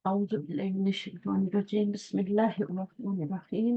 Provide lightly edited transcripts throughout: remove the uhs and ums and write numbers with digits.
أعوذ بالله من الشيطان الرجيم بسم الله الرحمن الرحيم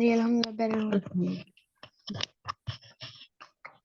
جی الحمد للہ بیٹر ہوں۔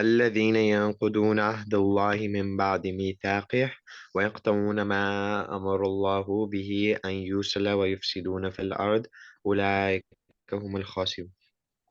الذين ينقضون عهد الله من بعد ميثاقه ويقطعون ما أمر الله به أن يوصل ويفسدون في الأرض أولئك هم الخاسرون.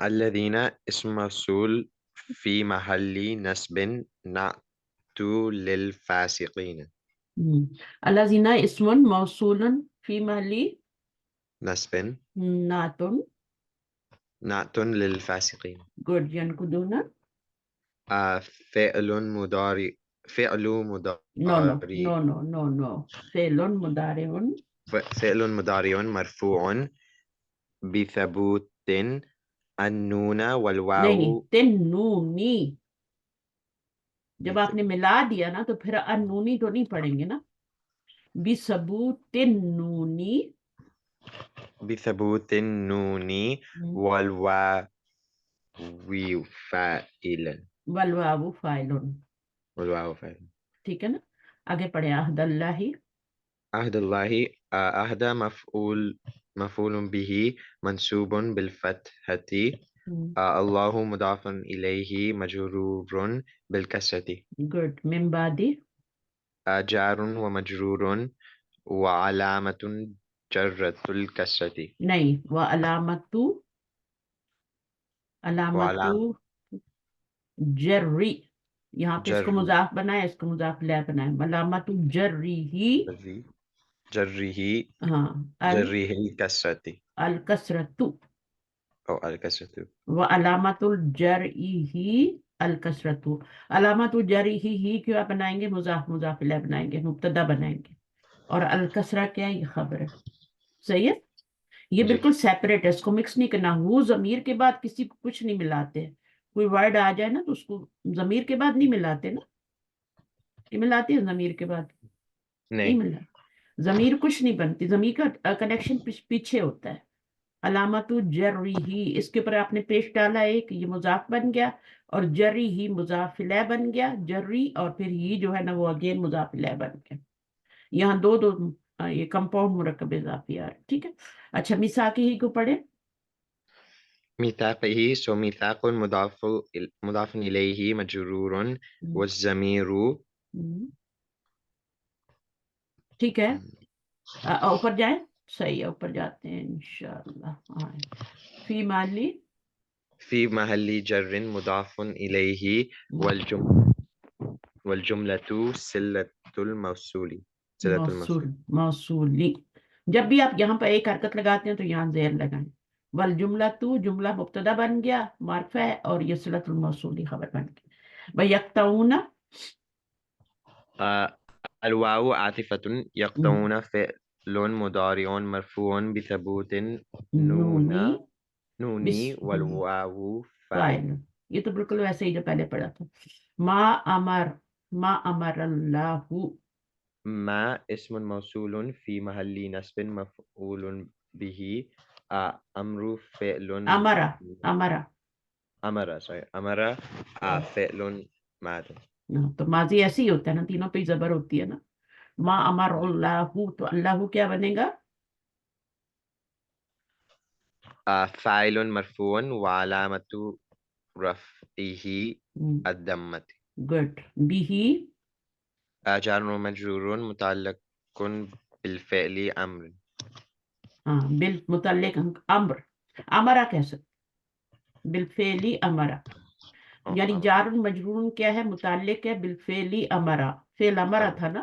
الذين اسم موصول في محل نصب نعت للفاسقين. الذين اسم موصول في محل نصب نعت نعت للفاسقين. good ينقضون فعل مضارع فعل no مضارع فعل مضارع فعل مضارع مرفوع بثبوت النون نہیں والواو. تنونی جب آپ نے ملا دیا نا تو پھر انونی تو نہیں پڑھیں گے نا بثبوت النونی بثبوت النون والواو فاعل والواو فاعل والواو فاعل. ٹھیک ہے نا آگے پڑھے عہد اللہ عهد الله عهد مفعول به منصوب بالفتحة. الله مضاف إليه مجرور بالكسرة. good من بعد جار ومجرور وعلامة جرة الكسرة. نہیں وعلامت جری یہاں پہ اس کو جر مضاف بنائے اس کو مضاف الیہ بنائے علامت جری ہی جره ہاں جره الكسرة الکسرت أو الكسرة. وعلامت الجرئی ہی الکسرت علامت الجرئی ہی کیا بنائیں گے مضاف الیہ بنائیں گے مبتدا بنائیں گے اور الکسرہ کیا ہے یہ خبر ہے صحیح ہے یہ جی. بالکل سیپریٹ ہے اس کو مکس نہیں کرنا وہ ضمیر کے بعد کسی کو کچھ نہیں ملاتے کوئی ورڈ آ جائے نا تو اس کو ضمیر کے بعد نہیں ملاتے نا یہ ملاتے ہیں ضمیر کے بعد نہیں نہیں ملا ضمیر کچھ نہیں بنتی ضمیر کا کنیکشن پیچھے ہوتا ہے علامت جری ہی اس کے اوپر آپ نے پیش ڈالا ایک یہ مضاف بن گیا اور جری ہی مضاف الیہ بن گیا جری اور پھر ہی جو ہے نا وہ اگین مضاف الیہ بن گیا یہاں دو یہ کمپاؤنڈ مرکب اضافی آ رہا ٹھیک ہے اچھا میثاق ہی کو پڑھے ميثاقه سو ميثاق مضاف إليه مجرور والضمير. ٹھیک ہے اوپر جائیں صحیح ہے اوپر جاتے ہیں انشاءاللہ فی مالی في محل جر مضاف إليه والجملة صلة الموصول. موصولی جب بھی آپ یہاں پہ ایک حرکت لگاتے ہیں تو یہاں زیر لگائیں والجملہ جملہ مبتدا بن گیا معرفہ ہے اور یہ صلۃ الموصولی خبر بن گیا وَيَقْطَعُونَ الواو عاطفة يقطعون فعل مضارع مرفوع بثبوت نوني والواو فاعل. یہ تو بالکل ویسے ہی جو پہلے پڑھا تھا ما امر اللہ ما اسم موصول في محل نصب مفعول به أمر فعل أمر فعل ماض. تو ماضی ایسے ہی ہوتا ہے نا تینوں پہ زبر ہوتی ہے نا ما امر اللہ تو اللہ کیا بنے گا فاعل مرفوع وعلامة رفعه الضمة. گڈ بھی جار ومجرور متعلق بالفعل أمر. بالمتعلق امر امرا کہہ سکتے بالفعل امرا یعنی جار مجرور کیا ہے؟ متعلق ہے بالفعلی امرا، فعل امرا تھا نا،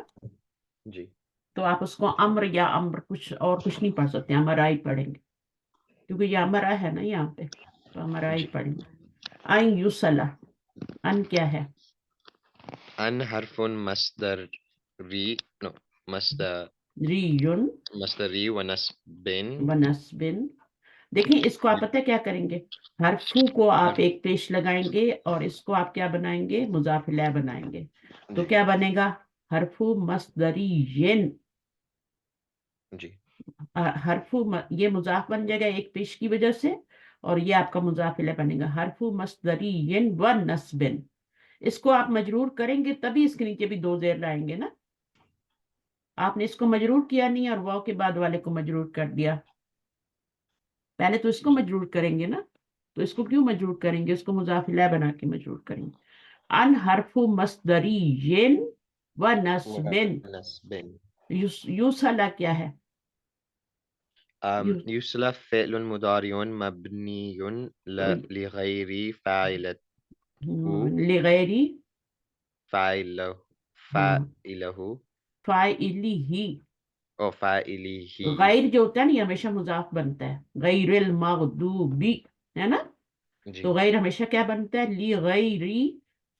جی تو آپ اس کو امر یا امر کچھ نہیں پڑھ سکتے، امرا ہی پڑھیں گے کیونکہ یہ امرا ہے نا یہاں پہ، تو امرا ہی جی پڑھیں گے. ان یوسلا، ان کیا ہے؟ ان حرف مصدری نو مصدر ریون مصدری ونصب ونسبن. دیکھیں اس کو آپ پتہ کیا کریں گے، حرفو کو آپ ایک پیش لگائیں گے اور اس کو آپ کیا بنائیں گے؟ مضاف الیہ بنائیں گے. تو جی کیا بنے گا؟ حرفو مصدری ین، جی حرفو یہ مضاف بن جائے گا ایک پیش کی وجہ سے، اور یہ آپ کا مضاف الیہ بنے گا حرفو مصدری ین و نصبن. اس کو آپ مجرور کریں گے تبھی اس کے نیچے بھی دو زیر لائیں گے نا. آپ نے اس کو مجرور کیا نہیں اور واو کے بعد والے کو مجرور کر دیا. پہلے تو اس کو مجرور کریں گے نا، تو اس کو کیوں مجرور کریں گے؟ اس کو مضاف الیہ بنا کے مجرور کریں گے. ان حرف مصدری ین و نصبن. ونصب یوسلا کیا ہے؟ يسلف فعل مضارع مبني لغير فاعله لغیری فاعله فاعله فاعلی ہی. او فاعله غیر جو ہوتا ہے نا یہ ہمیشہ مضاف بنتا ہے، غیر المغضوبی ہے نا، جی تو غیر ہمیشہ کیا بنتا ہے؟ لی غیری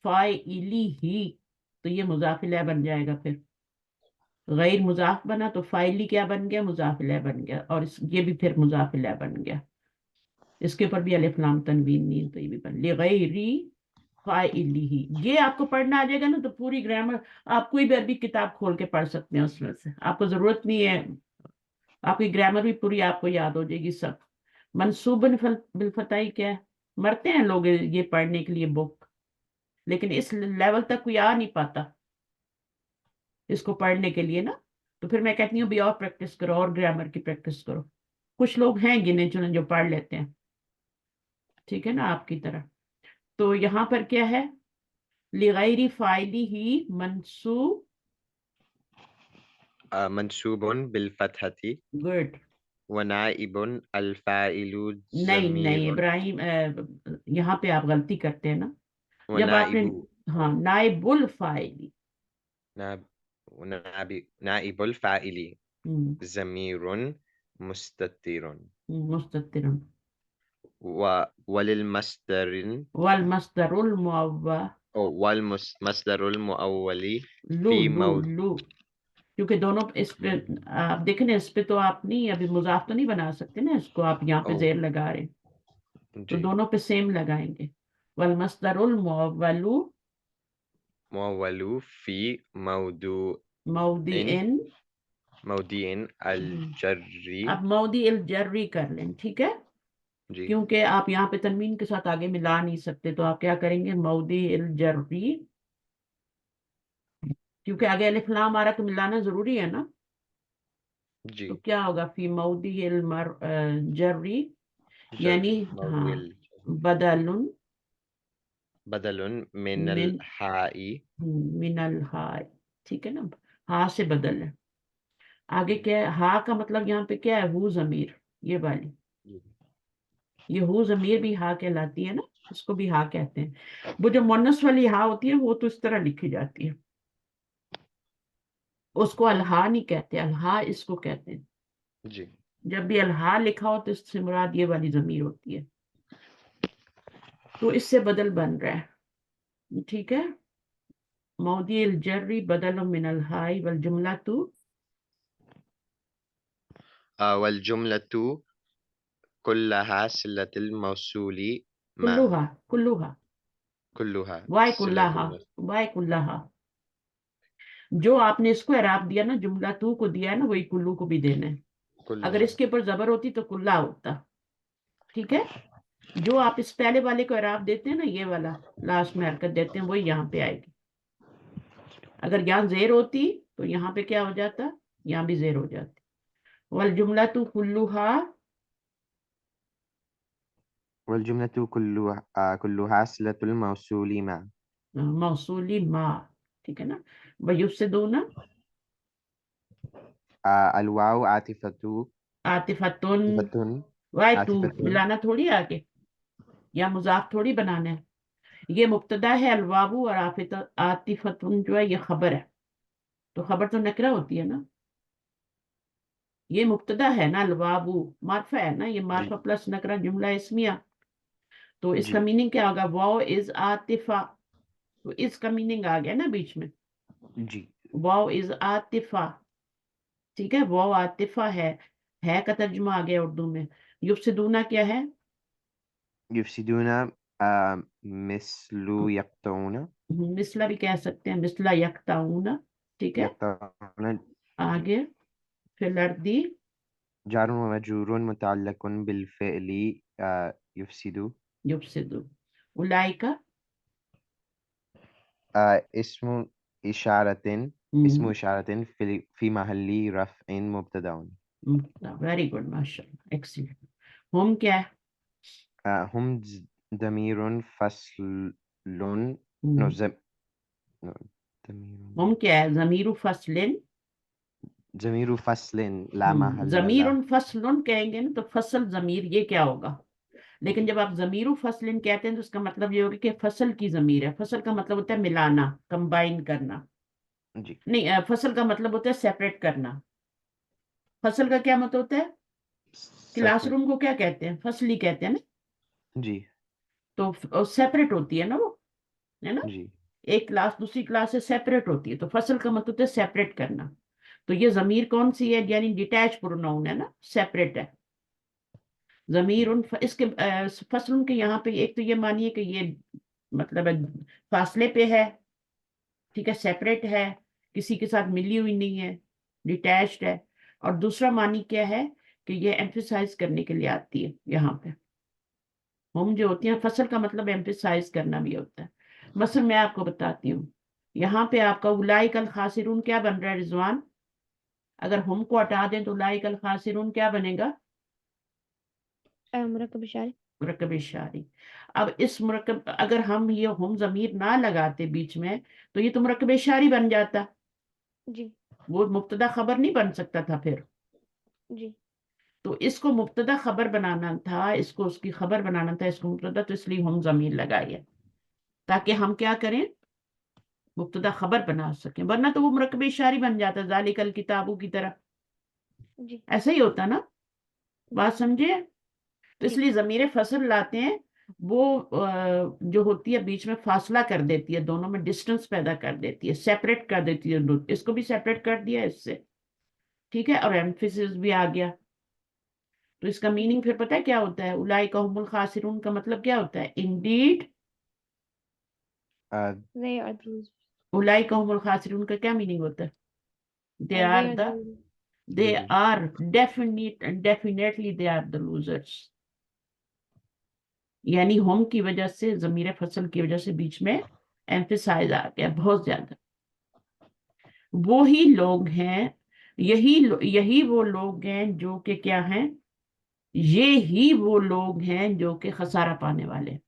فاعلی ہی، تو یہ مضاف الیہ بن جائے گا. پھر غیر مضاف بنا تو فاعلی کیا بن گیا؟ مضاف الیہ بن گیا، اور یہ بھی پھر مضاف الیہ بن گیا. اس کے اوپر بھی الف لام تنوین نہیں، تو یہ بھی بن لی غیری فاعلی ہی. یہ آپ کو پڑھنا آ جائے گا نا تو پوری گرامر آپ کوئی بھی عربی کتاب کھول کے پڑھ سکتے ہیں، اس میں سے آپ کو ضرورت نہیں ہے، آپ کی گرامر بھی پوری آپ کو یاد ہو جائے گی سب. منصوب بالفتح کیا ہے؟ مرتے ہیں لوگ یہ پڑھنے کے لیے بک، لیکن اس لیول تک کوئی آ نہیں پاتا اس کو پڑھنے کے لیے نا. تو پھر میں کہتی ہوں بھی اور پریکٹس کرو اور گرامر کی پریکٹس کرو. کچھ لوگ ہیں گنے چنے جو پڑھ لیتے ہیں، ٹھیک ہے نا آپ کی طرح. تو یہاں پر کیا ہے؟ لغیر فاعلی ہی منصوب. منصوب بالفتحة گڈ. ونائب الفاعل نہیں نہیں ضمير ابراہیم، یہاں پہ آپ غلطی کرتے ہیں نا. جب آپ نے ونائب ہاں نائب الفاعلی، نائب الفاعل ہم، ضمير مستتر مستتر. وللمصدر والمصدر المعول أو والمصدر المؤول لو في لو لو، کیونکہ دونوں اس پہ آپ دیکھیں نا، اس پہ تو آپ نہیں ابھی مضاف تو نہیں بنا سکتے نا، اس کو آپ یہاں پہ أو زیر لگا رہے ہیں، تو جی دونوں پہ سیم لگائیں گے. والمصدر المعول مؤول في موضوع موضع. موضع الجر اب موضع الجری کر لیں، ٹھیک ہے، جی کیونکہ آپ یہاں پہ تنوین کے ساتھ آگے ملا نہیں سکتے، تو آپ کیا کریں گے؟ موضع الجری، کیونکہ آگے الف لام آ رہا تو ملانا ضروری ہے نا. جی تو کیا ہوگا؟ فی موضع الجری، جر یعنی موضع ہاں الجر بدل بدل من من الحاء من الہاء، ٹھیک ہے نا، ہا سے بدل ہے. آگے کیا ہے؟ ہا کا مطلب یہاں پہ کیا ہے؟ ہو ضمیر، یہ والی، جی یہ ہو ضمیر بھی ہا کہلاتی ہے نا، اس کو بھی ہا کہتے ہیں. وہ جو مونس والی ہا ہوتی ہے وہ تو اس طرح لکھی جاتی ہے، اس کو الہا نہیں کہتے، الہا اس کو کہتے ہیں. جی جب بھی الہا لکھا ہو تو اس سے مراد یہ والی ضمیر ہوتی ہے، تو اس سے بدل بن رہا ہے، ٹھیک ہے. موضع الجری بدل من الہاء والجملہ والجملة كلها صلة الموصول ما کلوہا كلها وائے صلة کلہا وائے کلہا. جو آپ نے اس کو اعراب دیا نا، جملہ تو کو دیا ہے نا، وہی کلو کو بھی دینا ہے. اگر كلها اس کے اوپر زبر ہوتی تو کلہ ہوتا، ٹھیک ہے. جو آپ اس پہلے والے کو اعراب دیتے ہیں نا، یہ والا لاسٹ میں حرکت دیتے ہیں، وہی یہاں پہ آئے گی. اگر یہاں زیر ہوتی تو یہاں پہ کیا ہو جاتا؟ یہاں بھی زیر ہو جاتی. والجملہ کلها والجملة كلها صلة الموصول ما موصولی ما، ٹھیک ہے نا. ویفسدون الواو عاطفة عاطفتن، عاطفة وائے تو عاطفة ملانا تھوڑی آگے، یا مضاف تھوڑی بنانا ہے. یہ مبتدا ہے، الواو اور عاطفتن جو ہے یہ خبر ہے، تو خبر تو نکرہ ہوتی ہے نا، یہ مبتدا ہے نا، الواو معرفہ ہے نا، یہ جی معرفہ پلس نکرہ جملہ اسمیہ، تو اس کا جی میننگ کیا ہوگا؟ واو از عاطفہ، تو اس کا میننگ آ گیا نا بیچ میں، جی واو از عاطفہ، ٹھیک ہے، واو عاطفہ ہے کا ترجمہ آ گیا اردو میں۔ یفسدونا کیا ہے؟ یفسدون مثل یقطعون مثلا بھی کہہ سکتے ہیں، مثلا یقطعون، ٹھیک ہے، یقطعون جی آگے فی الارض جار و مجرور متعلق بالفعل یفسد یفسدو، اولئک اسم اشارت اسم اشارت فی محل رفع مبتدا ویری گڈ، ماشاء اللہ، ایکسیلنٹ۔ ہم کیا ہے؟ ہم ضمیر فصل نو ہم ضمیر کیا ہے؟ ضمیر فصل، ضمیر فصل لا محل ضمیر له فصل کہیں گے نا تو فصل ضمیر یہ کیا ہوگا؟ لیکن جب آپ ضمیر فصل کہتے ہیں تو اس کا مطلب یہ ہوگا کہ فصل کی ضمیر ہے، فصل کا مطلب ہوتا ہے ملانا، کمبائن کرنا، جی نہیں فصل کا مطلب ہوتا ہے سیپریٹ کرنا، فصل کا کیا مطلب ہوتا ہے؟ کلاس سیپریٹ روم کو کیا کہتے ہیں؟ فصل ہی کہتے ہیں نا، جی تو سیپریٹ ہوتی ہے نا وہ، ہے نا، جی ایک کلاس دوسری کلاس سے سیپریٹ ہوتی ہے، تو فصل کا مطلب ہے سیپریٹ کرنا، تو یہ ضمیر کون سی ہے؟ یعنی ڈیٹیچ پروناؤن ہے نا، سیپریٹ ہے ضمیر اس کے فصل کے یہاں پہ ایک تو یہ مانیے کہ یہ مطلب فاصلے پہ ہے، ٹھیک ہے، سیپریٹ ہے، کسی کے ساتھ ملی ہوئی نہیں ہے، ڈیٹیچڈ ہے، اور دوسرا معنی کیا ہے کہ یہ ایمفیسائز کرنے کے لیے آتی ہے یہاں پہ، ہم جو ہوتی ہیں فصل کا مطلب ایمفیسائز کرنا بھی ہوتا ہے، مثلا میں آپ کو بتاتی ہوں، یہاں پہ آپ کا اولئک الخاسرون کیا بن رہا ہے رضوان؟ اگر ہم کو ہٹا دیں تو اولئک الخاسرون کیا بنے گا؟ مرکب اشارے، مرکب اشاری۔ اب اس مرکب اگر ہم یہ ہم ضمیر نہ لگاتے بیچ میں تو یہ تو مرکب اشاری بن جاتا، جی وہ مبتدا خبر نہیں بن سکتا تھا پھر، جی تو اس کو مبتدا خبر بنانا تھا، اس کو اس کی خبر بنانا تھا، اس کو مبتدا، تو اس لیے ہم ضمیر لگائیے تاکہ ہم کیا کریں؟ مبتدا خبر بنا سکیں، ورنہ تو وہ مرکب اشاری بن جاتا ذالک الکتابو کی طرح، جی ایسا ہی ہوتا نا، بات سمجھے؟ تو اس جی لیے ضمیر فصل لاتے ہیں، وہ جو ہوتی ہے بیچ میں فاصلہ کر دیتی ہے، دونوں میں ڈسٹنس پیدا کر دیتی ہے، سیپریٹ کر دیتی ہے، اس کو بھی سیپریٹ کر دیا اس سے، ٹھیک ہے، اور ایمفیسس بھی آ گیا، تو اس کا میننگ پھر پتہ ہے کیا ہوتا ہے؟ اولئک هم الخاسرون کا مطلب کیا ہوتا ہے؟ Indeed they are the losers. اولئک هم الخاسرون کا کیا میننگ ہوتا ہے؟ they They are are the the losers. they loser are definitely they are the losers، یعنی ہم کی وجہ سے، ضمیر فصل کی وجہ سے بیچ میں ایمفیسائز آ گیا بہت زیادہ، وہی لوگ ہیں، یہی وہ لوگ ہیں جو کہ کیا ہیں؟ یہ ہی وہ لوگ ہیں جو کہ خسارہ پانے والے ہیں۔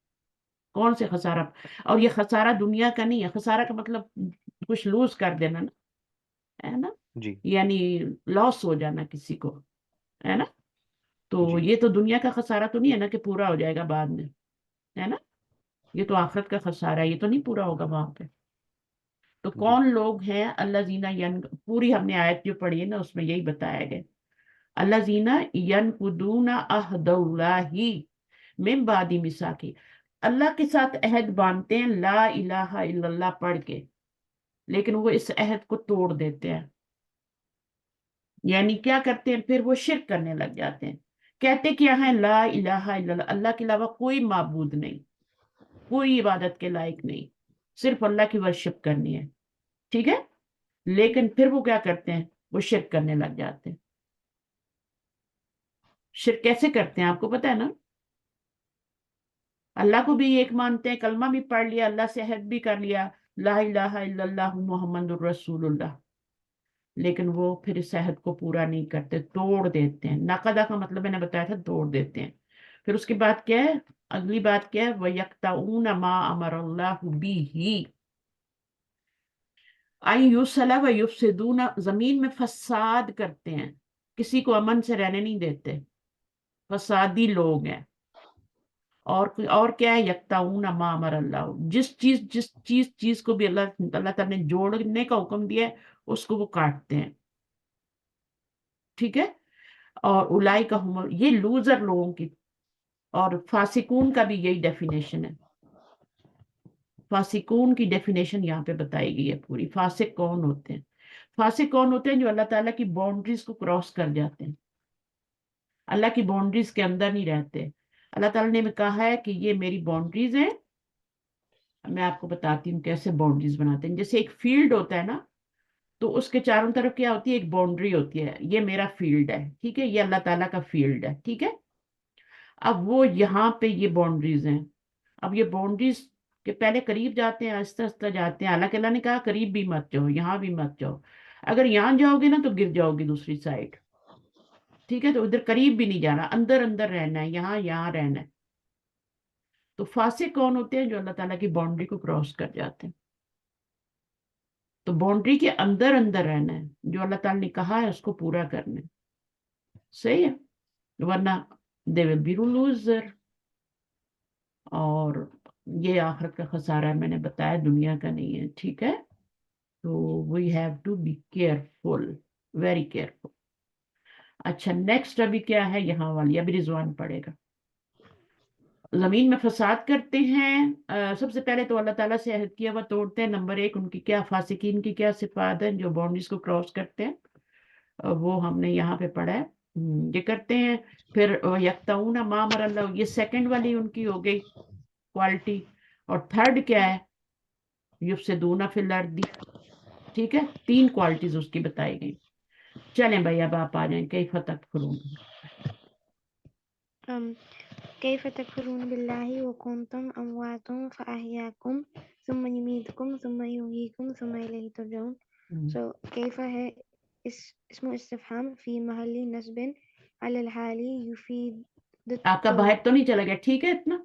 کون سے خسارہ؟ اور یہ خسارہ دنیا کا نہیں ہے، خسارہ کا مطلب کچھ لوز کر دینا نا، ہے نا، جی یعنی لاس ہو جانا کسی کو، ہے نا، تو جی یہ تو دنیا کا خسارہ تو نہیں ہے نا کہ پورا ہو جائے گا بعد میں، ہے نا، یہ تو آخرت کا خسارہ ہے، یہ تو نہیں پورا ہوگا وہاں پہ۔ تو جی کون لوگ ہیں؟ اللہ زینہ پوری ہم نے آیت جو پڑھی ہے نا اس میں یہی بتایا گیا، اللہ زینہ ینقضون عہد اللہ من بعد میثاقہ، اللہ کے ساتھ عہد باندھتے ہیں لا الہ الا اللہ پڑھ کے، لیکن وہ اس عہد کو توڑ دیتے ہیں، یعنی کیا کرتے ہیں؟ پھر وہ شرک کرنے لگ جاتے ہیں، کہتے کیا ہیں؟ لا الہ الا اللہ، اللہ کے علاوہ کوئی معبود نہیں، کوئی عبادت کے لائق نہیں، صرف اللہ کی ورشپ کرنی ہے، ٹھیک ہے، لیکن پھر وہ کیا کرتے ہیں؟ وہ شرک کرنے لگ جاتے ہیں۔ شرک کیسے کرتے ہیں آپ کو پتا ہے نا؟ اللہ کو بھی ایک مانتے ہیں، کلمہ بھی پڑھ لیا، اللہ سے عہد بھی کر لیا، لا الہ الا اللہ محمد الرسول اللہ، لیکن وہ پھر اس عہد کو پورا نہیں کرتے، توڑ دیتے ہیں، ناقدہ کا مطلب میں نے بتایا تھا توڑ دیتے ہیں، پھر اس کی بات کیا ہے؟ اگلی بات کیا ہے؟ وَيَقْطَعُونَ مَا أَمَرَ اللَّهُ بِهِ أَن يُصْلَحَ وَيُفْسِدُونَ، زمین میں فساد کرتے ہیں، کسی کو امن سے رہنے نہیں دیتے، فسادی لوگ ہیں، اور کیا ہے یکتعون ما امر اللہ، جس چیز کو بھی اللہ تعالیٰ نے جوڑنے کا حکم دیا ہے اس کو وہ کاٹتے ہیں، ٹھیک ہے. اور الائی کا یہ لوزر لوگوں کی، اور فاسقون کا بھی یہی ڈیفینیشن ہے. فاسقون کی ڈیفینیشن یہاں پہ بتائی گئی ہے پوری. فاسق کون ہوتے ہیں؟ فاسق کون ہوتے ہیں؟ جو اللہ تعالیٰ کی باؤنڈریز کو کراس کر جاتے ہیں، اللہ کی باؤنڈریز کے اندر نہیں رہتے. اللہ تعالیٰ نے کہا ہے کہ یہ میری باؤنڈریز ہیں. میں آپ کو بتاتی ہوں کیسے باؤنڈریز بناتے ہیں. جیسے ایک فیلڈ ہوتا ہے نا، تو اس کے چاروں طرف کیا ہوتی ہے؟ ایک باؤنڈری ہوتی ہے. یہ میرا فیلڈ ہے، ٹھیک ہے، یہ اللہ تعالیٰ کا فیلڈ ہے، ٹھیک ہے. اب وہ یہاں پہ یہ باؤنڈریز ہیں. اب یہ باؤنڈریز کے پہلے قریب جاتے ہیں، آہستہ آہستہ جاتے ہیں. حالانکہ اللہ نے کہا قریب بھی مت جاؤ، یہاں بھی مت جاؤ. اگر یہاں جاؤ گے نا تو گر جاؤ گی دوسری سائڈ، ٹھیک ہے. تو ادھر قریب بھی نہیں جانا، اندر اندر رہنا ہے، یہاں رہنا ہے. تو فاسق کون ہوتے ہیں؟ جو اللہ تعالیٰ کی باؤنڈری کو کراس کر جاتے ہیں. تو باؤنڈری کے اندر اندر رہنا ہے، جو اللہ تعالیٰ نے کہا ہے اس کو پورا کرنا ہے، صحیح ہے، ورنہ دے ول بی لوزر. اور یہ آخرت کا خسارہ ہے، میں نے بتایا دنیا کا نہیں ہے، ٹھیک ہے. تو we have to be careful, very careful. اچھا نیکسٹ ابھی کیا ہے یہاں والی؟ ابھی رضوان پڑھے گا. زمین میں فساد کرتے ہیں. سب سے پہلے تو اللہ تعالیٰ سے عہد کیا ہوا توڑتے ہیں. نمبر 1 ان کی کیا، فاسقین کی کیا صفات ہیں؟ جو باؤنڈریز کو کراس کرتے ہیں. وہ ہم نے یہاں پہ پڑھا ہے. یہ کرتے ہیں. پھر یکتعون ما امر اللہ، یہ سیکنڈ والی ان کی ہو گئی کوالٹی. اور تھرڈ کیا ہے؟ یفسدون فی الارض، ٹھیک ہے. 3 کوالٹیز اس کی بتائی گئی. چلیں بھائی اب آپ آ جائیں. کیف تکفرون. كيف تكفرون بالله وكنتم أمواتا فأحياكم ثم يميتكم ثم يحييكم ثم إليه ترجعون. So كيف ہے اسم استفهام في محل نصب على الحال يفيد آپ کا باہر تو نہیں چلا گیا؟ ٹھیک ہے اتنا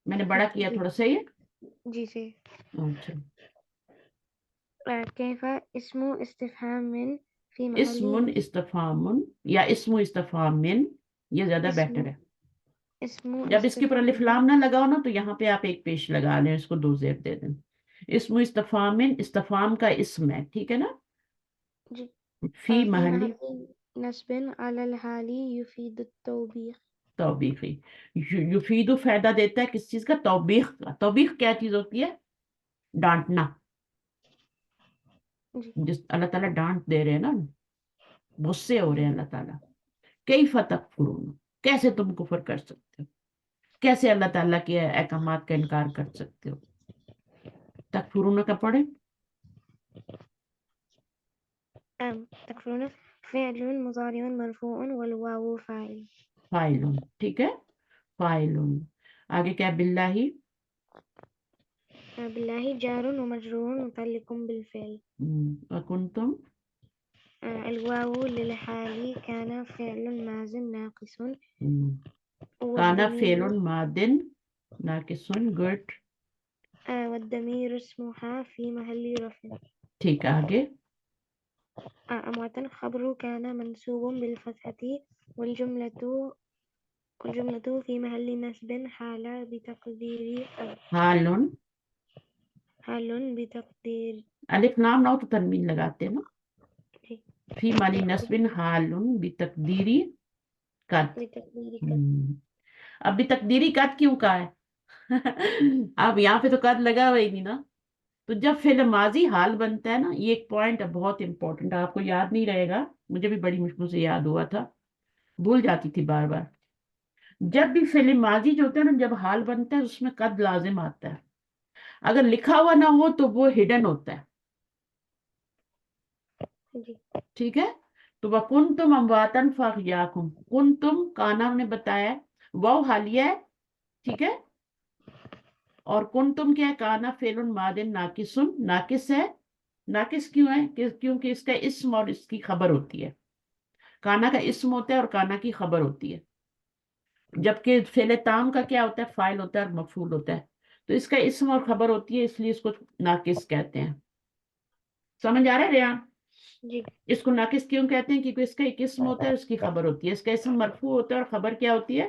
میں نے بڑا کیا تھوڑا. صحیح ہے جی سے. اچھا. كيف اسم استفهام في محل اسم استفہام یا اسم استفہام من، یہ زیادہ بیٹر ہے. اسم جب اس کے اوپر الف لام نہ لگاؤ نا تو یہاں پہ آپ ایک پیش لگا لیں، اس کو 2 زیر دے دیں. اسم استفہام من، استفہام کا اسم ہے، ٹھیک ہے نا. جی. فی في محلی محل نصب على الحال يفيد التوبيخ. توبیخی. یفید فائدہ دیتا ہے کس چیز کا؟ توبیخ کا. توبیخ کیا چیز ہوتی ہے؟ ڈانٹنا. جی. جس اللہ تعالیٰ ڈانٹ دے رہے ہیں نا، غصے ہو رہے ہیں اللہ تعالیٰ. کیف تکفرون، کیسے تم کفر کر سکتے ہو؟ کیسے اللہ تعالیٰ کے احکامات کا انکار کر سکتے ہو؟ تکفرون کا پڑھیں. تکفرون فعل مضارع مرفوع والواو فاعل. فاعلون، ٹھیک ہے. فاعلون. آگے کیا؟ باللہ. بالله جار ومجرور متعلق بالفعل. وکنتم. الواو للحال كان فعل ماض ناقص. کانا فعل ماض ناقص. گڈ. والضمير اسمها في محل رفع. ٹھیک ہے آگے. أمواتا خبر كان منصوب بالفتحة والجملة في محل نصب حال بتقدير حالون. حال بتقدير. الف نام نہ ہو تو تنوین لگاتے ہیں نا. فی مالی نصب حالون بتقدیری قد. اب بھی تقدیری قد کیوں کہا ہے؟ اب یہاں پہ تو قد لگا ہوا ہی نہیں نا. تو جب فعل ماضی حال بنتا ہے نا، یہ ایک پوائنٹ ہے بہت امپورٹنٹ، آپ کو یاد نہیں رہے گا، مجھے بھی بڑی مشکل سے یاد ہوا تھا، بھول جاتی تھی بار بار. جب بھی فعل ماضی جو ہوتا ہے نا، جب حال بنتا ہے اس میں قد لازم آتا ہے. اگر لکھا ہوا نہ ہو تو وہ ہڈن ہوتا ہے، ٹھیک ہے. تو وَكُنْتُمْ أَمْوَاتًا فَأَحْيَاكُمْ. کنتم کانا نے بتایا واو حالیہ ہے، ٹھیک ہے. اور کنتم کیا ہے؟ کانا فعل ماض ناقص. ناقص ہے. ناقص کیوں ہے؟ کیونکہ اس کا اسم اور اس کی خبر ہوتی ہے. کانا کا اسم ہوتا ہے اور کانا کی خبر ہوتی ہے. جبکہ فعل تام کا کیا ہوتا ہے؟ فاعل ہوتا ہے اور مفعول ہوتا ہے. تو اس کا اسم اور خبر ہوتی ہے، اس لیے اس کو ناقص کہتے ہیں. سمجھ آ رہا ہے ریان؟ جی. اس کو ناقص کیوں کہتے ہیں؟ کیونکہ اس کا ایک اسم ہوتا ہے، اس کی خبر ہوتی ہے. اس کا اسم مرفوع ہوتا ہے اور خبر کیا ہوتی ہے؟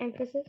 emphasis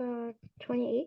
28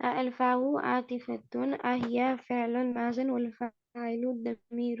الفاء عاطفة أهي فعل ماض والفاعل ضمير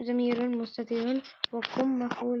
ضمير مستتر وكم مفعول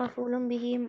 مفعول به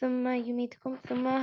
ثم يميتكم ثم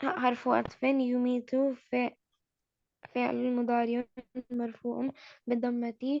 حرف عطف يميت فعل مضارع مرفوع بالضمة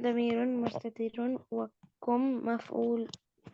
ضمير مستتر وكم مفعول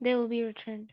they will be returned.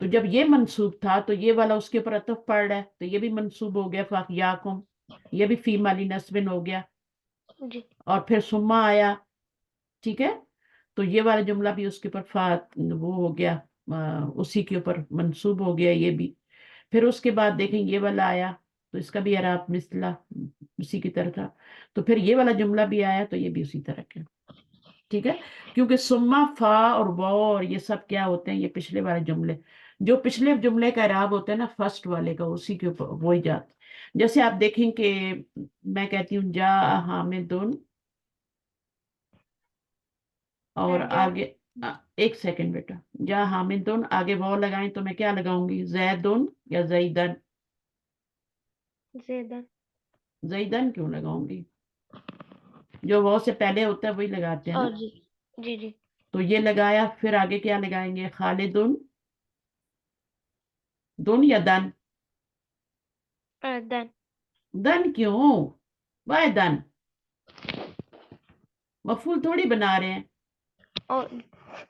تو جب یہ منصوب تھا تو یہ والا اس کے اوپر عطف پڑ رہا ہے تو یہ بھی منصوب ہو گیا فاحیاکم، یہ بھی فی مالی نصبن ہو گیا، جی اور پھر سما آیا، ٹھیک ہے، تو یہ والا جملہ بھی اس کے اوپر وہ ہو گیا، اسی کے اوپر منصوب ہو گیا یہ بھی. پھر اس کے بعد دیکھیں یہ والا آیا تو اس کا بھی اعراب مثلا اسی کی طرح تھا، تو پھر یہ والا جملہ بھی آیا تو یہ بھی اسی طرح کا، ٹھیک ہے، کیونکہ سما فا اور واو اور یہ سب کیا ہوتے ہیں، یہ پچھلے والے جملے، جو پچھلے جملے کا اعراب ہوتا ہے نا فرسٹ والے کا، اسی کے اوپر وہی جاتے. جیسے آپ دیکھیں کہ میں کہتی ہوں جا حامدن، اور جا آگے ایک سیکنڈ بیٹا، جا حامدن آگے واو لگائیں تو میں کیا لگاؤں گی، زیدن یا زیدن؟ زیدن. زیدن کیوں لگاؤں گی؟ جو واو سے پہلے ہوتا ہے وہی لگاتے ہیں نا. جی جی جی تو یہ لگایا، پھر آگے کیا لگائیں گے، خالدن، دن یا دن؟ دن. دن کیوں، وائے دن، مفعول تھوڑی بنا رہے ہیں. اور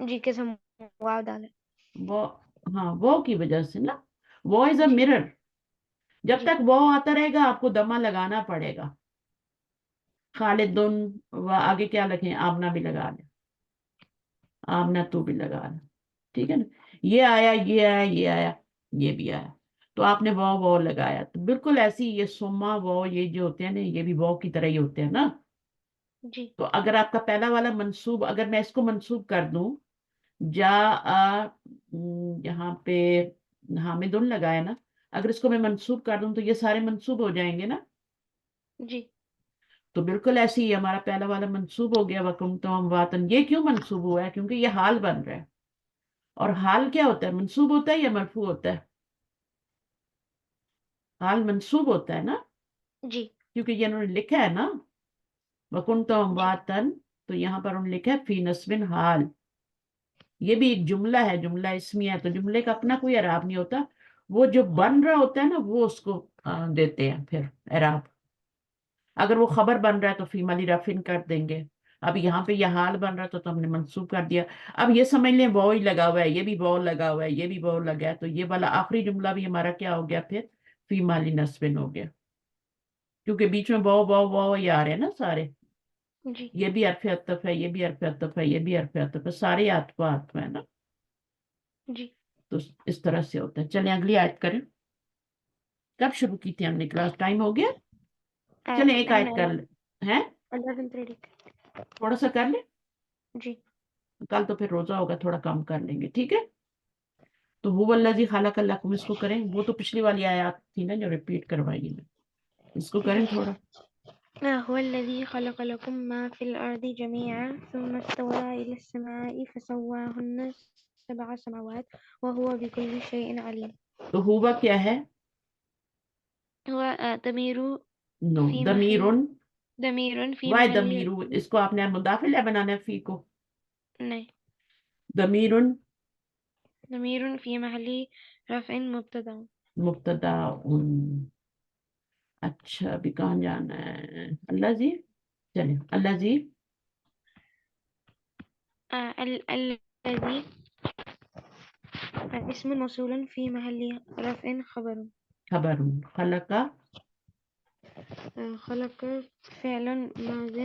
جی کے سم واو ڈالے. وہ ہاں وہ کی وجہ سے نا، وہ از اے جی مرر، جب جی تک وہ آتا رہے گا آپ کو دمہ لگانا پڑے گا. خالدن، آگے کیا لکھیں، آمنہ بھی لگا لیں، آمنہ تو بھی لگا لیں، ٹھیک ہے نا. یہ آیا یہ آیا یہ آیا یہ بھی آیا، تو آپ نے وہ لگایا، تو بالکل ایسی یہ سما وہ یہ جو ہوتے ہیں نا یہ بھی وہ کی طرح ہی ہوتے ہیں نا. جی تو اگر آپ کا پہلا والا منصوب، اگر میں اس کو منصوب کر دوں، جا یہاں پہ حامدن لگایا نا، اگر اس کو میں منصوب کر دوں تو یہ سارے منصوب ہو جائیں گے نا. جی تو بالکل ایسے ہی ہمارا پہلا والا منصوب ہو گیا وکنتم امواتن. یہ کیوں منصوب ہوا ہے، کیونکہ یہ حال بن رہا ہے، اور حال کیا ہوتا ہے، منصوب ہوتا ہے یا مرفوع ہوتا ہے؟ حال منصوب ہوتا ہے نا، جی کیونکہ یہ انہوں نے لکھا ہے نا وکنتم جی امواتن، تو یہاں پر انہوں نے لکھا ہے فی نصب حال. یہ بھی ایک جملہ ہے، جملہ اسمیہ ہے، تو جملے کا اپنا کوئی اعراب نہیں ہوتا، وہ جو بن رہا ہوتا ہے نا وہ اس کو دیتے ہیں پھر اعراب. اگر وہ خبر بن رہا ہے تو فی مالی رفعن کر دیں گے. اب یہاں پہ یہ حال بن رہا تو ہم نے منصوب کر دیا. اب یہ سمجھ لیں وہ ہی لگا ہوا ہے، یہ بھی وہ لگا ہوا ہے، یہ بھی وہ لگا ہے، تو یہ والا آخری جملہ بھی ہمارا کیا ہو گیا پھر، فی مالی نصبن ہو گیا، کیونکہ بیچ میں وہ یہ آ رہے ہیں نا سارے، جی یہ بھی حرف عطف ہے، یہ بھی حرف عطف ہے، یہ بھی حرف عطف ہے، سارے عطف ہے نا. جی تو اس طرح سے ہوتا ہے. چلیں اگلی آیت کریں. کب شروع کی تھی ہم نے کلاس، ٹائم ہو گیا؟ چلیں ایک ہم آیت کر لیں ہیں، 11:30. تھوڑا سا کر لیں، جی کل تو پھر روزہ ہوگا، تھوڑا کام کر لیں گے، ٹھیک ہے. تو وہ الذی خلق لکم، اس کو کریں، وہ تو پچھلی والی آیات تھی نا جو ریپیٹ کروائی میں، اس کو کریں تھوڑا. هو الذي خلق لكم ما في الأرض جميعا ثم استوى إلى السماء فسواهن 7 سماوات وهو بكل شيء عليم. تو ہوا کیا ہے، هو ضمير نو في ضمیر، محل ضمير في وائے محل ضمیر، اس کو آپ نے مضاف الیہ بنانا ہے، فی کو نہیں ضمیر ضمير في محل رفع مبتدأ. مبتدا. اچھا ابھی کہاں جانا ہے، اللہ جی، چلیں اللہ جی، الذي اسم موصول في محل رفع خبر. خبر خلق، خلق فعل ماض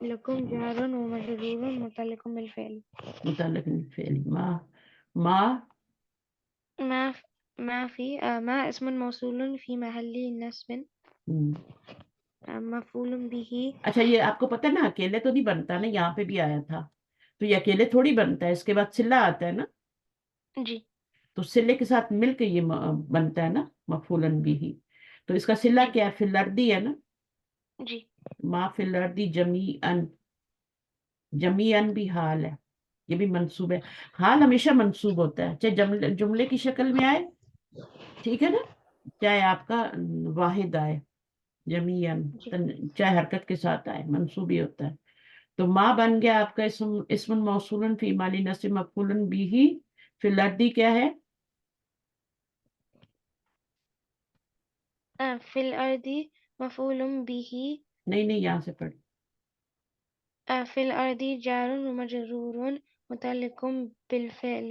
لكم جار ومجرور متعلق بالفعل. متعلق بالفعل، ما ما اسم موصول في محل نصب مفعول به. اچھا یہ آپ کو پتہ ہے نا اکیلے تو نہیں بنتا نا، یہاں پہ بھی آیا تھا، تو یہ اکیلے تھوڑی بنتا ہے، اس کے بعد صلہ آتا ہے نا، جی تو صلے کے ساتھ مل کے یہ بنتا ہے نا مفعول بھی. تو اس کا صلہ جی کیا ہے، فی الارضی ہے نا، جی ما فی الارضی جمیعاً، جمیعاً بھی حال ہے، یہ بھی منصوب ہے. حال ہمیشہ منصوب ہوتا ہے، چاہے جملے کی شکل میں آئے، ٹھیک ہے نا، چاہے آپ کا واحد آئے جمیعاً، جی چاہے حرکت کے ساتھ آئے، منصوب ہی ہوتا ہے. تو ما بن گیا آپ کا اسم موصول فی مالی نصب مفعول بھی، فی الارضی کیا ہے، في الأرض مفعول به. نہیں یہاں سے پڑھ، في الأرض جار ومجرور متعلق بالفعل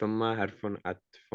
ثم حرف عطف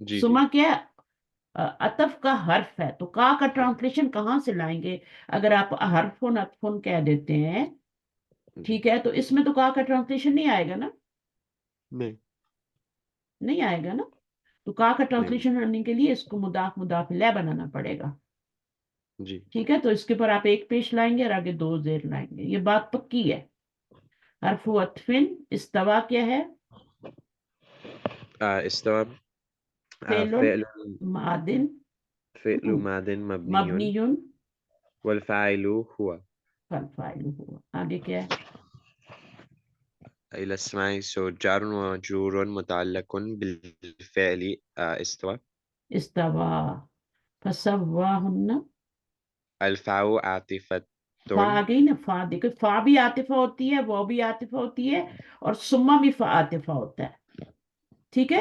جی سما کیا ہے؟ عطف کا حرف ہے، تو کا ٹرانسلیشن کہاں سے لائیں گے؟ اگر آپ حرفن عطفن کہہ دیتے ہیں، جی ٹھیک ہے، تو اس میں تو کا ٹرانسلیشن نہیں آئے گا نا، نہیں نہیں آئے گا نا. تو کا نہیں ٹرانسلیشن کرنے کے لیے اس کو مضاف مضاف الیہ بنانا پڑے گا. جی ٹھیک ہے، تو اس کے اوپر آپ ایک پیش لائیں گے اور آگے دو زیر لائیں گے، یہ بات پکی ہے. حرف عطفن استوا کیا ہے؟ استوى فعل فعل معدن فعل ماض مبني مبنی والفاعل هو فالفاعل ہوا. آگے کیا ہے؟ إلى السماء سو جار ومجرور متعلق بالفعل استوى استوا فسواہن. الفاء عاطفة فا آ گئی نا، فا دیکھو، فا بھی عاطفہ ہوتی ہے، وہ بھی عاطفہ ہوتی ہے، اور سما بھی فا عاطفہ ہوتا ہے. ٹھیک ہے،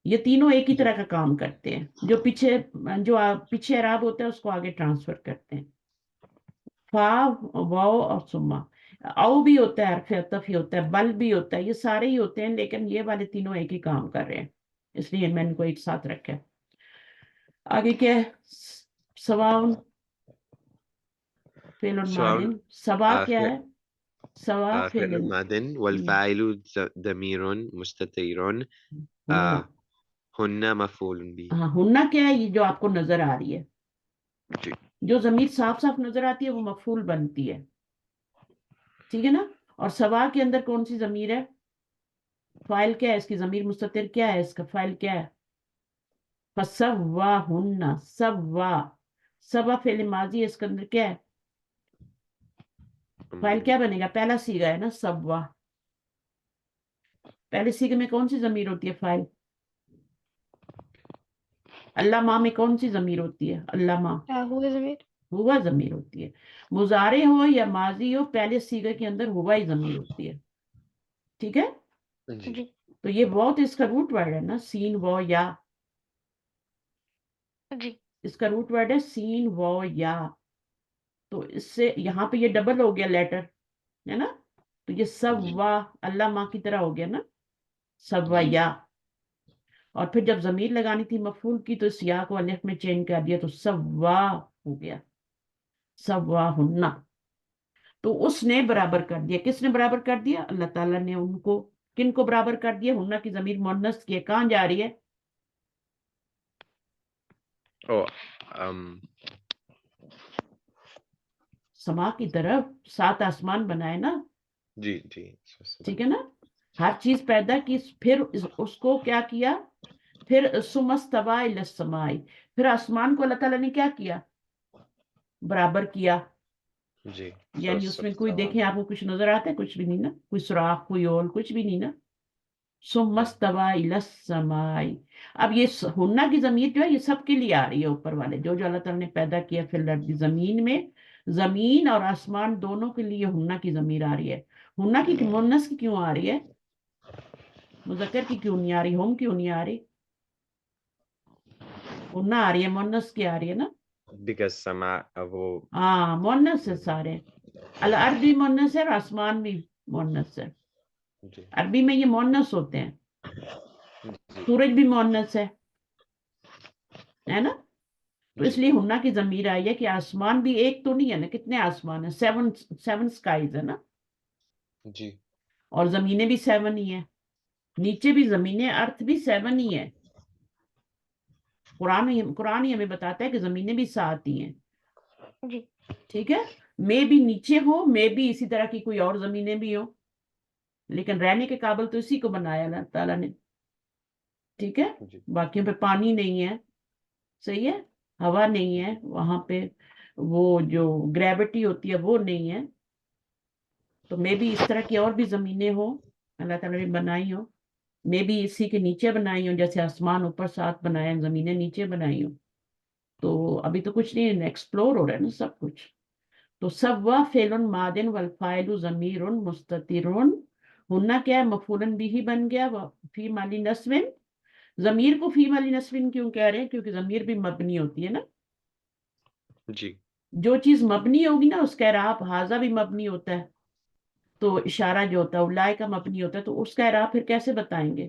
یہ تینوں ایک ہی جی طرح کا کام کرتے ہیں. جو پیچھے اعراب ہوتا ہے اس کو آگے ٹرانسفر کرتے ہیں. فا، واو اور سما. او بھی ہوتا ہے، حرف عطف ہی ہوتا ہے، بل بھی ہوتا ہے، یہ سارے ہی ہوتے ہیں، لیکن یہ والے تینوں ایک ہی کام کر رہے ہیں، اس لیے میں ان کو ایک ساتھ رکھا ہے. آگے کیا ہے؟ سواؤن فعل سواء ماضن. سوا کیا ہے؟ سوا فعل فعل ماض والفاعل ضمير مستتر ہننا. هن مفعول به. ہاں، ہننا کیا ہے؟ یہ جو آپ کو نظر آ رہی ہے، جی جو ضمیر صاف صاف نظر آتی ہے وہ مفعول بنتی ہے. ٹھیک ہے نا. اور سوا کے اندر کون سی ضمیر ہے؟ فاعل کیا ہے اس کی؟ ضمیر مستتر کیا ہے اس کا؟ فاعل کیا ہے؟ فسواہن. سوا، سوا فعل ماضی ہے، اس کے اندر کیا ہے؟ فاعل کیا بنے گا؟ پہلا سیغہ ہے نا، سوا. پہلے سیغے میں کون سی ضمیر ہوتی ہے؟ فاعل. اللہ ماں میں کون سی ضمیر ہوتی ہے؟ اللہ ماں هو ضمير. ہوا ضمیر ہوتی ہے. مضارع ہو یا ماضی ہو، پہلے سیغے کے اندر ہوا ہی ضمیر ہوتی ہے. ٹھیک ہے، جی جی تو یہ بہت اس کا روٹ ورڈ ہے نا، سین و یا. جی اس کا روٹ ورڈ ہے سین و یا. تو اس سے یہاں پہ یہ ڈبل ہو گیا لیٹر، ہے نا. تو یہ جی سوا، اللہ ماں کی طرح ہو گیا نا، سوا جی یا. اور پھر جب ضمیر لگانی تھی مفعول کی تو اس یا کو الف میں چینج کر دیا تو سوا ہو گیا، سوا ہننا. تو اس نے برابر کر دیا. کس نے برابر کر دیا؟ اللہ تعالیٰ نے ان کو. کن کو برابر کر دیا؟ ہننا کی ضمیر مؤنث کی ہے، کہاں جا رہی ہے؟ او سما کی طرف. 7 آسمان بنائے نا، جی جی ٹھیک ہے نا. ہر چیز پیدا کی، پھر اس کو کیا کیا؟ پھر ثم استوى الى السماء، پھر آسمان کو اللہ تعالیٰ نے کیا کیا؟ برابر کیا. جی یعنی اس میں کوئی دیکھیں آپ کو کچھ نظر آتا ہے؟ کچھ بھی نہیں نا، کوئی سوراخ، کوئی اول، کچھ بھی نہیں نا. ثم استوى الى السماء. اب یہ ہننا کی ضمیر جو ہے یہ سب کے لیے آ رہی ہے، اوپر والے جو اللہ تعالیٰ نے پیدا کیا پھر زمین میں. زمین اور آسمان دونوں کے لیے ہننا کی ضمیر آ رہی ہے. ہننا کی مؤنث کی کیوں آ رہی ہے؟ مذکر کی کیوں نہیں آ رہی؟ ہم کیوں نہیں آ رہی؟ ہننا آ رہی ہے، مؤنث کی آ رہی ہے نا. because سماع وہ ہاں، مؤنث ہے سارے. الارض بھی مؤنث ہے اور آسمان بھی مؤنث ہے. جی عربی میں یہ مؤنث ہوتے ہیں. جی سورج بھی مؤنث ہے نا. تو اس جی لیے ہننا کی ضمیر آئی ہے کہ آسمان بھی ایک تو نہیں ہے نا، کتنے آسمان ہیں؟ 7 سکائز ہے نا. جی اور زمینیں بھی 7 ہی ہیں، نیچے بھی زمینیں، ارتھ بھی 7 ہی ہے. قرآن ہی ہمیں بتاتا ہے کہ زمینیں بھی 7 ہی ہیں. جی ٹھیک ہے، میں بھی نیچے ہو، میں بھی اسی طرح کی کوئی اور زمینیں بھی ہوں، لیکن رہنے کے قابل تو اسی کو بنایا اللہ تعالیٰ نے. ٹھیک ہے، جی باقیوں پہ پانی نہیں ہے، صحیح ہے، ہوا نہیں ہے وہاں پہ، وہ جو گریوٹی ہوتی ہے وہ نہیں ہے. تو میں بھی اس طرح کی اور بھی زمینیں ہوں اللہ تعالیٰ نے بنائی ہوں. میں بھی اسی کے نیچے بنائی ہوں، جیسے آسمان اوپر 7 بنائے ہیں، زمینیں نیچے بنائی ہوں. تو ابھی تو کچھ نہیں، ایکسپلور ہو رہا ہے نا سب کچھ. تو سوا فعل ماض والفاعل ضمیر مستتر. ہننا کیا ہے؟ مفعول بھی بن گیا. فی مالی نصب. ضمیر کو فی مالی نصب کیوں کہہ رہے ہیں؟ کیونکہ ضمیر بھی مبنی ہوتی ہے نا. جی جو چیز مبنی ہوگی نا اس کا اعراب حاذا بھی مبنی ہوتا ہے. تو اشارہ جو ہوتا ہے اولئک کا مبنی ہوتا ہے، تو اس کا اعراب پھر کیسے بتائیں گے؟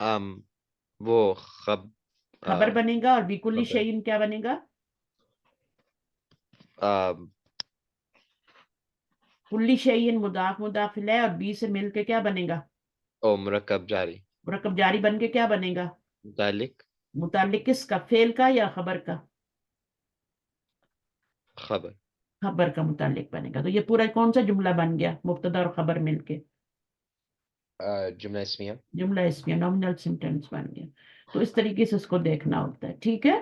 um وہ خبر بنے گا، اور بیکلی خبر شیئن کیا بنے گا؟ کلی شیئن مضاف مضاف الیہ، اور بی سے مل کے کیا بنے گا؟ او مرکب جاری مرکب جاری بن کے کیا بنے گا؟ متعلق متعلق کس کا؟ فعل کا یا خبر کا؟ خبر خبر کا متعلق بنے گا. تو یہ پورا کون سا جملہ بن گیا؟ مبتدا اور خبر مل کے جملہ اسمیہ. جملہ اسمیہ، نومینل سینٹینس بن گیا. تو اس طریقے سے اس کو دیکھنا ہوتا ہے. ٹھیک ہے.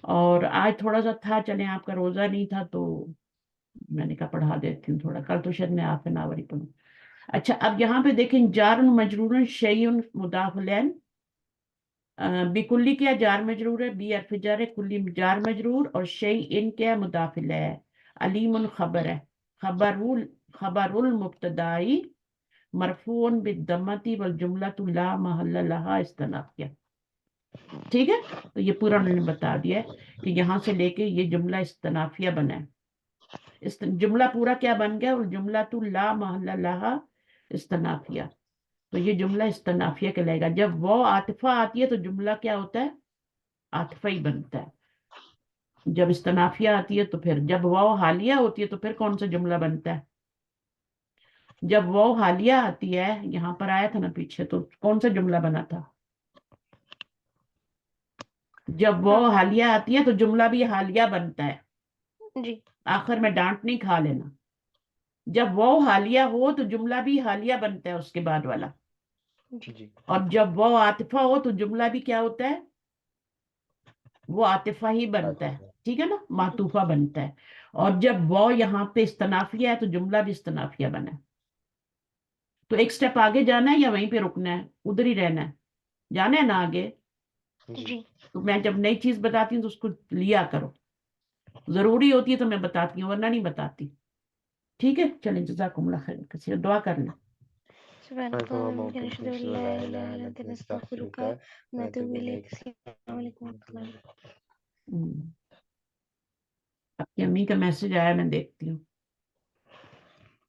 اور آج تھوڑا سا تھا، چلیں آپ کا روزہ نہیں تھا تو میں نے کہا پڑھا دیتی ہوں تھوڑا، کل تو شاید میں ہاف این آور ہی پڑھوں. اچھا، اب یہاں پہ دیکھیں، جار مجرور شیء مضاف الیہ. بکلی کیا جار مجرور ہے، بی حرف جر ہے، کلی جار مجرور، اور شیء کیا مضاف الیہ ہے. علیم خبر ہے. خبر المبتدائی مرفوع بالضمۃ والجملۃ لا محل لها استنافیہ. ٹھیک ہے. تو یہ پورا انہوں نے بتا دیا ہے کہ یہاں سے لے کے یہ جملہ استنافیہ بنا ہے. جملہ پورا کیا بن گیا؟ والجملۃ لا محل لها استنافیہ. تو یہ جملہ استنافیہ کہلائے گا. جب وہ عاطفہ آتی ہے تو جملہ کیا ہوتا ہے؟ عاطفہ ہی بنتا ہے. جب استنافیہ آتی ہے تو پھر، جب واو حالیہ ہوتی ہے تو پھر کون سا جملہ بنتا ہے؟ جب واو حالیہ آتی ہے، یہاں پر آیا تھا نا پیچھے، تو کون سا جملہ بنا تھا؟ جب واو حالیہ آتی ہے تو جملہ بھی حالیہ بنتا ہے. جی. آخر میں ڈانٹ نہیں کھا لینا. جب واو حالیہ ہو تو جملہ بھی حالیہ بنتا ہے اس کے بعد والا. جی. اور جب واو عاطفہ ہو تو جملہ بھی کیا ہوتا ہے؟ وہ عاطفہ ہی بنتا ہے. ٹھیک ہے نا، معطوفہ بنتا ہے. اور جب واو یہاں پہ استنافیہ ہے تو جملہ بھی استنافیہ بنا ہے. تو ایک سٹیپ آگے جانا ہے یا وہیں پہ رکنا ہے؟ ادھر ہی رہنا ہے؟ جانا ہے نا آگے. جی. تو میں جب نئی چیز بتاتی ہوں تو اس کو لیا کرو، ضروری ہوتی ہے تو میں بتاتی ہوں، ورنہ نہیں بتاتی. ٹھیک ہے. چلیں، جزاکم اللہ خیر. کسی دعا کر لیں. سبحانك اللهم وبحمدك نشهد ان لا اله الا انت نستغفرك ونتوب اليك. السلام عليكم ورحمة الله. آپ کی امی کا میسج آیا، میں دیکھتی ہوں.